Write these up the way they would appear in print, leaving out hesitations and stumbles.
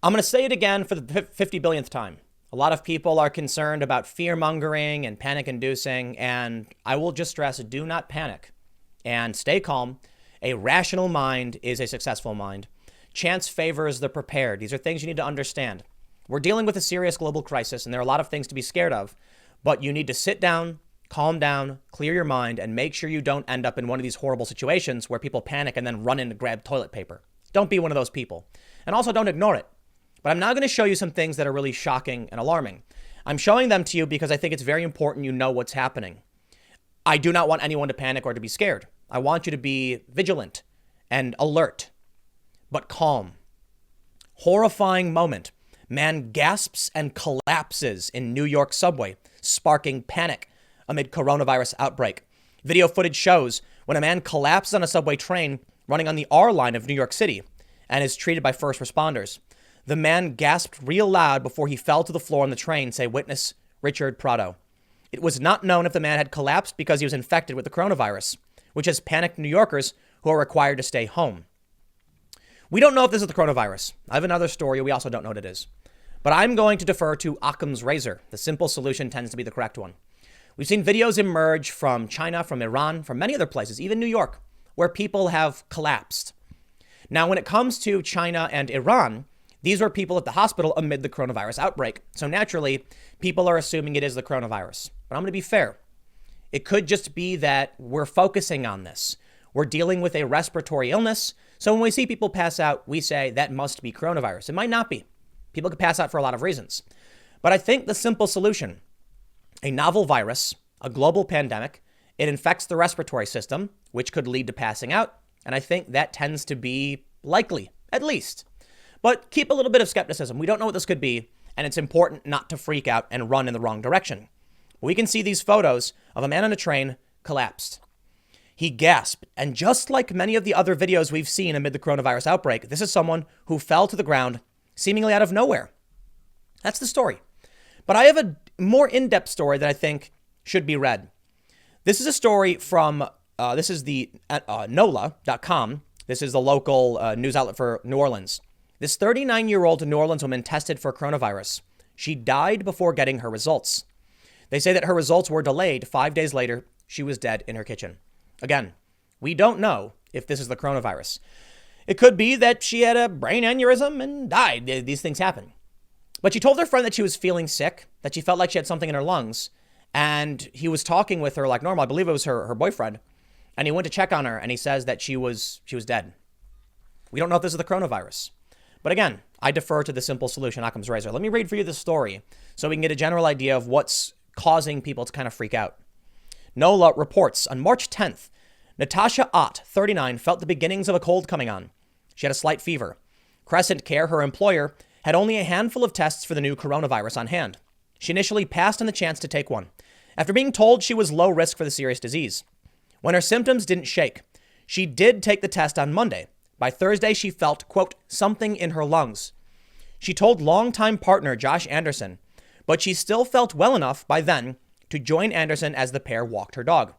I'm going to say it again for the 50 billionth time. A lot of people are concerned about fear mongering and panic inducing, and I will just stress, do not panic and stay calm. A rational mind is a successful mind. Chance favors the prepared. These are things you need to understand. We're dealing with a serious global crisis, and there are a lot of things to be scared of, but you need to sit down, calm down, clear your mind, and make sure you don't end up in one of these horrible situations where people panic and then run in to grab toilet paper. Don't be one of those people. And also don't ignore it. But I'm now going to show you some things that are really shocking and alarming. I'm showing them to you because I think it's very important you know what's happening. I do not want anyone to panic or to be scared. I want you to be vigilant and alert, but calm. Horrifying moment. Man gasps and collapses in New York subway, sparking panic amid coronavirus outbreak. Video footage shows when a man collapses on a subway train running on the R line of New York City and is treated by first responders. The man gasped real loud before he fell to the floor on the train, say witness Richard Prado. It was not known if the man had collapsed because he was infected with the coronavirus, which has panicked New Yorkers who are required to stay home. We don't know if this is the coronavirus. I have another story. We also don't know what it is. But I'm going to defer to Occam's razor. The simple solution tends to be the correct one. We've seen videos emerge from China, from Iran, from many other places, even New York, where people have collapsed. Now, when it comes to China and Iran, these were people at the hospital amid the coronavirus outbreak. So naturally, people are assuming it is the coronavirus. But I'm going to be fair. It could just be that we're focusing on this. We're dealing with a respiratory illness. So when we see people pass out, we say that must be coronavirus. It might not be. People could pass out for a lot of reasons. But I think the simple solution, a novel virus, a global pandemic, it infects the respiratory system, which could lead to passing out. And I think that tends to be likely, at least. But keep a little bit of skepticism. We don't know what this could be, and it's important not to freak out and run in the wrong direction. We can see these photos of a man on a train collapsed. He gasped, and just like many of the other videos we've seen amid the coronavirus outbreak, this is someone who fell to the ground seemingly out of nowhere. That's the story. But I have a more in-depth story that I think should be read. This is a story from, this is the NOLA.com. This is the local news outlet for New Orleans. This 39-year-old New Orleans woman tested for coronavirus. She died before getting her results. They say that her results were delayed. 5 days later, she was dead in her kitchen. Again, we don't know if this is the coronavirus. It could be that she had a brain aneurysm and died. These things happen. But she told her friend that she was feeling sick, that she felt like she had something in her lungs. And he was talking with her like normal. I believe it was her boyfriend. And he went to check on her and he says that she was dead. We don't know if this is the coronavirus. But again, I defer to the simple solution, Occam's razor. Let me read for you the story so we can get a general idea of what's causing people to kind of freak out. NOLA reports on March 10th, Natasha Ott, 39, felt the beginnings of a cold coming on. She had a slight fever. Crescent Care, her employer, had only a handful of tests for the new coronavirus on hand. She initially passed on the chance to take one, after being told she was low risk for the serious disease. When her symptoms didn't shake, she did take the test on Monday. By Thursday, she felt, quote, something in her lungs. She told longtime partner Josh Anderson, but she still felt well enough by then to join Anderson as the pair walked her dog.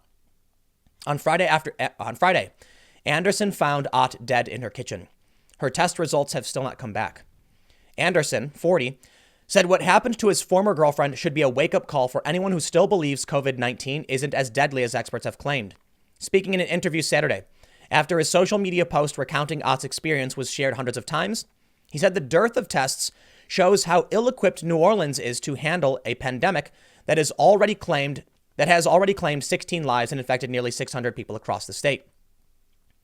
On Friday, Anderson found Ott dead in her kitchen. Her test results have still not come back. Anderson, 40, said what happened to his former girlfriend should be a wake-up call for anyone who still believes COVID-19 isn't as deadly as experts have claimed. Speaking in an interview Saturday, after his social media post recounting Ott's experience was shared hundreds of times, he said the dearth of tests shows how ill-equipped New Orleans is to handle a pandemic that has already claimed 16 lives and infected nearly 600 people across the state.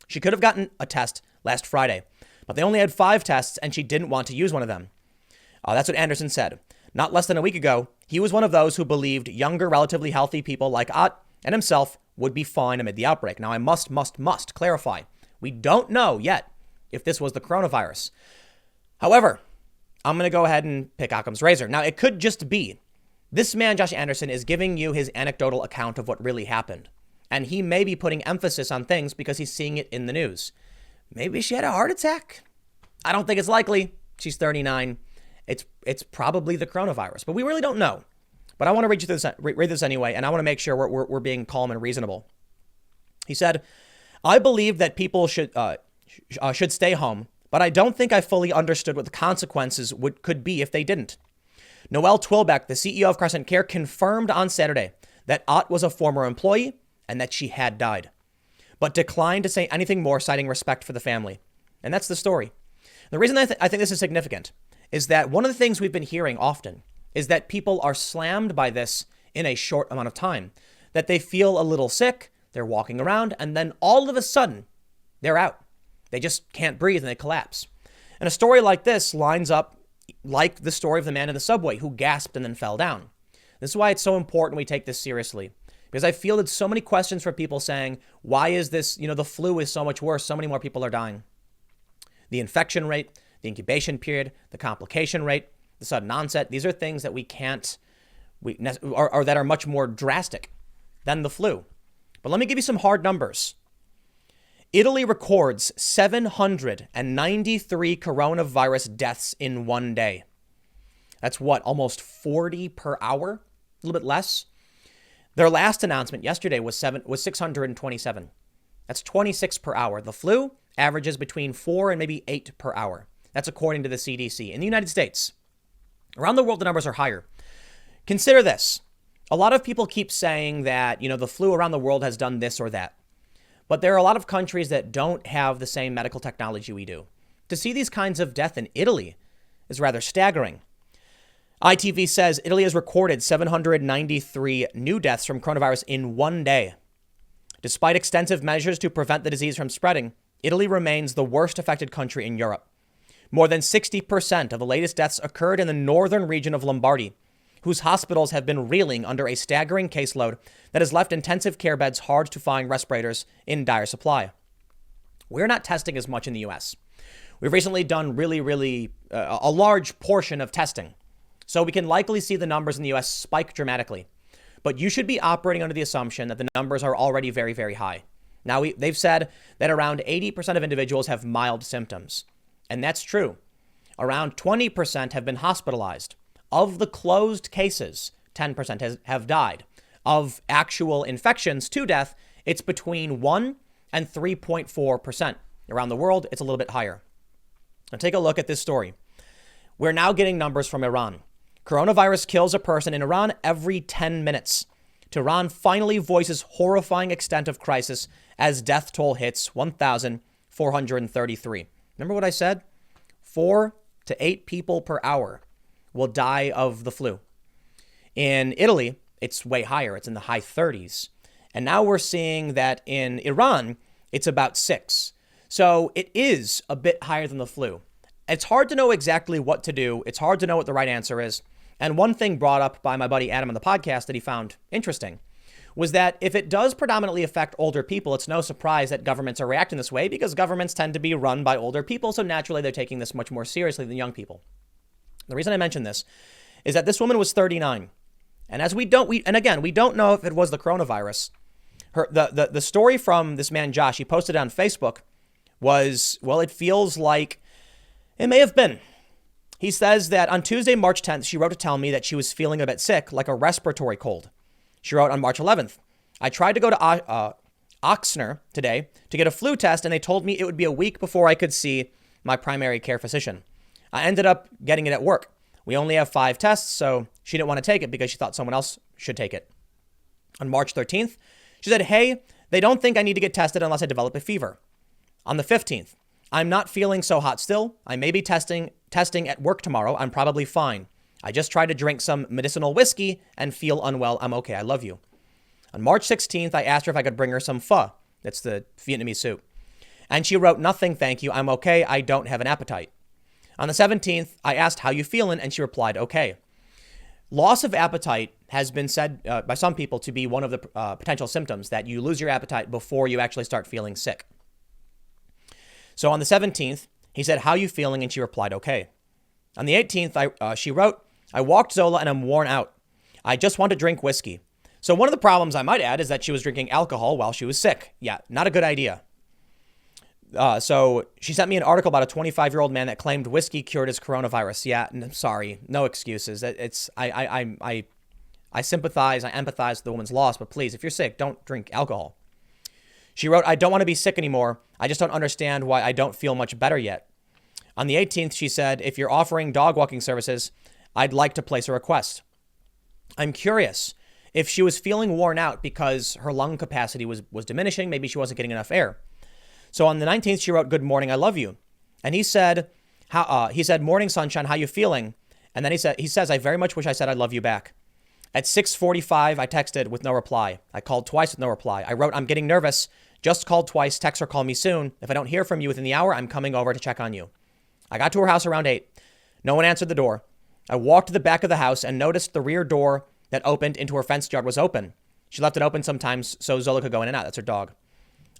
She could have gotten a test last Friday, but they only had 5 tests and she didn't want to use one of them. That's what Anderson said. Not less than a week ago, he was one of those who believed younger, relatively healthy people like Ott and himself would be fine amid the outbreak. Now, I must clarify. We don't know yet if this was the coronavirus. However, I'm going to go ahead and pick Occam's razor. Now, it could just be this man, Josh Anderson, is giving you his anecdotal account of what really happened. And he may be putting emphasis on things because he's seeing it in the news. Maybe she had a heart attack. I don't think it's likely. She's 39. It's probably the coronavirus, but we really don't know. But I want to read this anyway, and I want to make sure we're being calm and reasonable. He said, I believe that people should stay home, but I don't think I fully understood what the consequences could be if they didn't. Noelle Twilbeck, the CEO of Crescent Care, confirmed on Saturday that Ott was a former employee and that she had died, but declined to say anything more, citing respect for the family. And that's the story. The reason I think this is significant is that one of the things we've been hearing often is that people are slammed by this in a short amount of time, that they feel a little sick, they're walking around, and then all of a sudden, they're out. They just can't breathe and they collapse. And a story like this lines up like the story of the man in the subway who gasped and then fell down. This is why it's so important we take this seriously, because I fielded so many questions from people saying, why is this, the flu is so much worse, so many more people are dying. The infection rate, the incubation period, the complication rate, the sudden onset, these are things that or that are much more drastic than the flu. But let me give you some hard numbers. Italy records 793 coronavirus deaths in one day. That's almost 40 per hour? A little bit less. Their last announcement yesterday was 627. That's 26 per hour. The flu averages between 4 and maybe 8 per hour. That's according to the CDC. In the United States, around the world, the numbers are higher. Consider this. A lot of people keep saying that, the flu around the world has done this or that. But there are a lot of countries that don't have the same medical technology we do. To see these kinds of death in Italy is rather staggering. ITV says Italy has recorded 793 new deaths from coronavirus in one day. Despite extensive measures to prevent the disease from spreading, Italy remains the worst affected country in Europe. More than 60% of the latest deaths occurred in the northern region of Lombardy, whose hospitals have been reeling under a staggering caseload that has left intensive care beds hard to find, respirators in dire supply. We're not testing as much in the US. We've recently done a large portion of testing, so we can likely see the numbers in the US spike dramatically. But you should be operating under the assumption that the numbers are already very, very high. Now, they've said that around 80% of individuals have mild symptoms, and that's true. Around 20% have been hospitalized. Of the closed cases, 10% have died. Of actual infections to death, it's between 1 and 3.4%. Around the world, it's a little bit higher. Now take a look at this story. We're now getting numbers from Iran. Coronavirus kills a person in Iran every 10 minutes. Tehran finally voices horrifying extent of crisis as death toll hits 1,433. Remember what I said? 4 to 8 people per hour will die of the flu. In Italy, it's way higher. It's in the high 30s. And now we're seeing that in Iran, it's about 6. So it is a bit higher than the flu. It's hard to know exactly what to do. It's hard to know what the right answer is. And one thing brought up by my buddy Adam on the podcast that he found interesting was that if it does predominantly affect older people, it's no surprise that governments are reacting this way because governments tend to be run by older people. So naturally, they're taking this much more seriously than young people. The reason I mention this is that this woman was 39. And we don't know if it was the coronavirus. The story from this man, Josh, he posted it on Facebook was, it feels like it may have been. He says that on Tuesday, March 10th, she wrote to tell me that she was feeling a bit sick, like a respiratory cold. She wrote on March 11th, I tried to go to Oxner today to get a flu test, and they told me it would be a week before I could see my primary care physician. I ended up getting it at work. We only have 5 tests, so she didn't want to take it because she thought someone else should take it. On March 13th, she said, hey, they don't think I need to get tested unless I develop a fever. On the 15th, I'm not feeling so hot still. I may be testing at work tomorrow. I'm probably fine. I just tried to drink some medicinal whiskey and feel unwell. I'm okay. I love you. On March 16th, I asked her if I could bring her some pho. That's the Vietnamese soup. And she wrote, nothing, thank you. I'm okay. I don't have an appetite. On the 17th, I asked, how you feeling? And she replied, okay. Loss of appetite has been said by some people to be one of the potential symptoms that you lose your appetite before you actually start feeling sick. So on the 17th, he said, how you feeling? And she replied, okay. On the 18th, she wrote, I walked Zola and I'm worn out. I just want to drink whiskey. So one of the problems I might add is that she was drinking alcohol while she was sick. Yeah, not a good idea. So she sent me an article about a 25-year-old man that claimed whiskey cured his coronavirus. Yeah, sorry, no excuses. I sympathize, I empathize with the woman's loss, but please, if you're sick, don't drink alcohol. She wrote, I don't want to be sick anymore. I just don't understand why I don't feel much better yet. On the 18th, she said, if you're offering dog walking services, I'd like to place a request. I'm curious if she was feeling worn out because her lung capacity was diminishing. Maybe she wasn't getting enough air. So on the 19th, she wrote, good morning, I love you. And he said, morning sunshine, how you feeling? And then he says, I very much wish I said I love you back. At 6:45, I texted with no reply. I called twice with no reply. I wrote, I'm getting nervous. Just called twice. Text her, call me soon. If I don't hear from you within the hour, I'm coming over to check on you. I got to her house around 8. No one answered the door. I walked to the back of the house and noticed the rear door that opened into her fenced yard was open. She left it open sometimes so Zola could go in and out. That's her dog.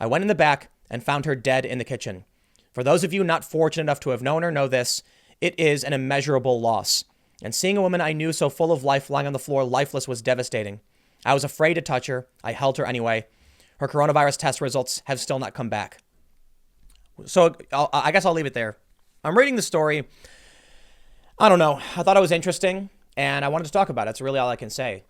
I went in the back and found her dead in the kitchen. For those of you not fortunate enough to have known her, know this. It is an immeasurable loss. And seeing a woman I knew so full of life lying on the floor, lifeless, was devastating. I was afraid to touch her. I held her anyway. Her coronavirus test results have still not come back. So I guess I'll leave it there. I'm reading the story. I don't know. I thought it was interesting and I wanted to talk about it. It's really all I can say.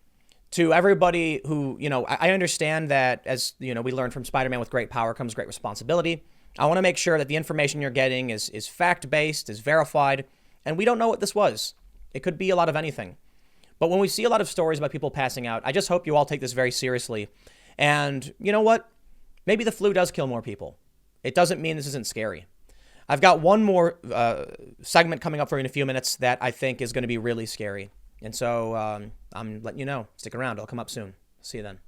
To everybody who, I understand that, as we learned from Spider-Man, with great power comes great responsibility. I want to make sure that the information you're getting is fact-based, is verified, and we don't know what this was. It could be a lot of anything. But when we see a lot of stories about people passing out, I just hope you all take this very seriously. And you know what? Maybe the flu does kill more people. It doesn't mean this isn't scary. I've got one more segment coming up for you in a few minutes that I think is going to be really scary. And so I'm letting you know. Stick around. I'll come up soon. See you then.